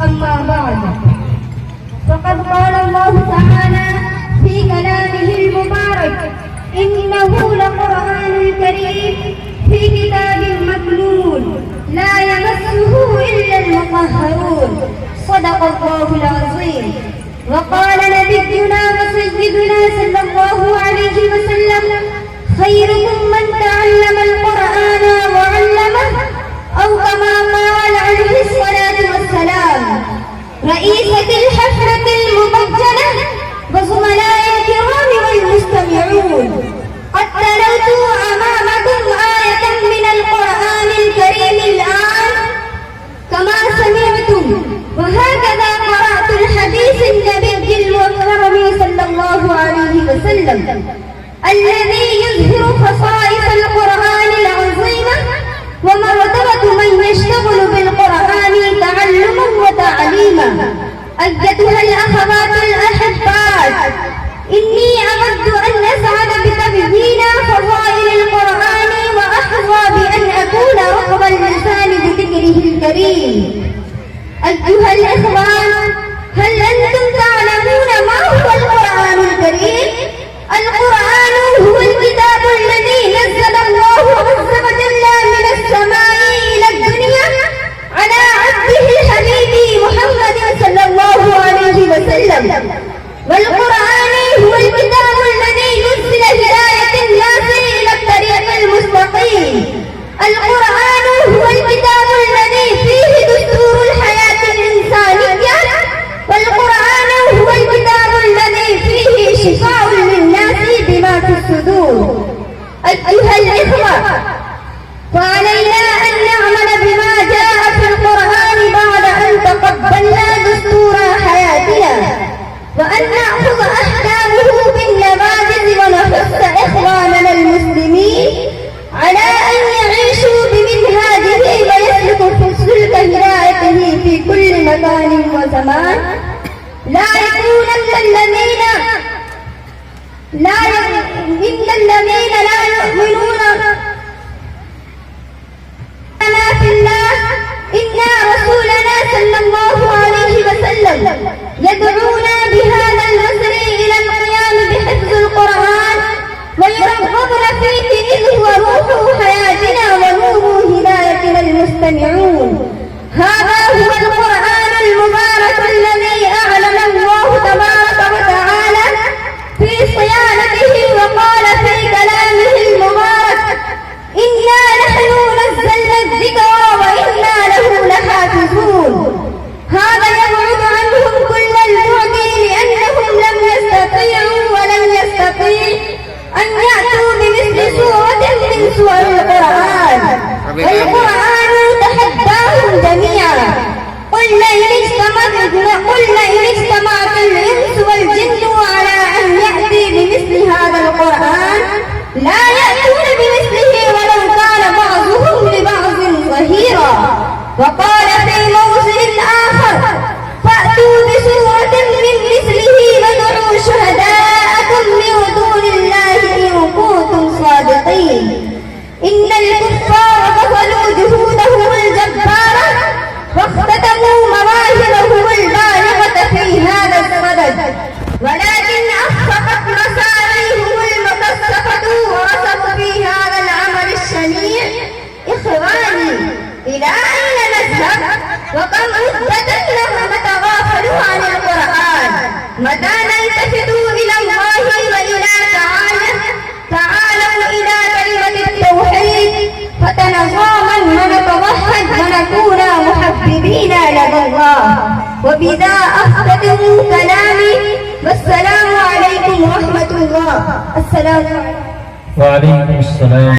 أما بعد، فقد قال الله تعالى في كلامه المبارك: إنه لقرآن كريم في كتاب مكنون لا يمسه إلا المطهرون. صدق الله العظيم. وقال نبينا وسيدنا صلى الله عليه وسلم: خيركم من تعلم القرآن وعلمه، أو كما قال عليه الصلاة والسلام. رئيسة الحفلة المبجلة وزملاء الكرام والمستمعون، قد تلوت أمامكم آية من القرآن الكريم الآن كما سمعتم، وهكذا قرأت الحديث النبي المكرم صلى الله عليه وسلم الذي يظهر خصائص القرآن العظيمة ومرتبة من يشتغل بالقرآن تعلما وتعليما. أيتها الأخوات الأحبات، إني أود أن أسعد بتبيين فضائل القرآن، وأحظى بأن أكون رقب اللسان بذكره الكريم. أيها الإخوان، هل أنتم تعلمون ما هو القرآن الكريم؟ القرآن هو الكتاب الذي نزل الله عز وجل من السماء إلى الدنيا على عبده الحبيب محمد صلى الله عليه وسلم. والقرآن هو الكتاب الذي نزل هداية الناس إلى الطريق المستقيم. القرآن هو الكتاب الذي فيه دستور الحياة الإنسانية. والقرآن هو الكتاب الذي فيه شفاء للناس بما في الصدور. أيها الإخوة، فعلينا أن نعمل بما جاء في القرآن بعد أن تقبلنا دستور حياتنا، وأن نأخذ أحكامه بالنماذج، ونحث إخواننا المسلمين على أن يعيشوا بمنهاجه ويسلكوا في سلك هدايته في كل مكان وزمان. لا يكونن الذين لا يؤمنون في الله إن رسولنا صلى الله عليه وسلم يدعونا بهذا المسر إلى القيام بحفظ القرآن، ويرغبون فيه إذ هو روح حياتنا ونور هدايتنا المستمعون. هذا هو القرآن المبارك الذي أعلن الله تبارك وتعالى في صيانته، وقال في كلامه المبارك: إنا نحن نزلنا الذكر وإنا له لحافظون. هذا يبعد عنهم كل البعد، لأنهم لم يستطيعوا ولم يستطيع أن يأتوا بمثل سورة من سور القرآن. والقرآن تحداهم جميعا: قل لئن اجتمعت الإنس والجن على أن يأتي بمثل هذا القرآن لا يأتون بمثله ولو كان بعضهم لبعض ظهيرا. وقال في موضع آخر: فأتوا بسورة من مثله وادعوا شهداءكم من دون الله إن كنتم صادقين. إن الكفار بطلوا جهودهم الجبارة، واختتموا مواهبهم البالغة في هذا الصدد، ولكن أخفقت مساريهم المكثفة ورسموا في هذا العمل الشنيع. إخواني، إلى أين نذهب؟ وكم مدة لهم نتغافل عن القرآن؟ متى نلتفت إلى الله وإلى تعالوا إلى كلمة التوحيد فتنظاما ونتوحد ونكون محببين لدى الله. وبذا أختتم كلامي، والسلام عليكم ورحمة الله. السلام عليكم. وعليكم السلام.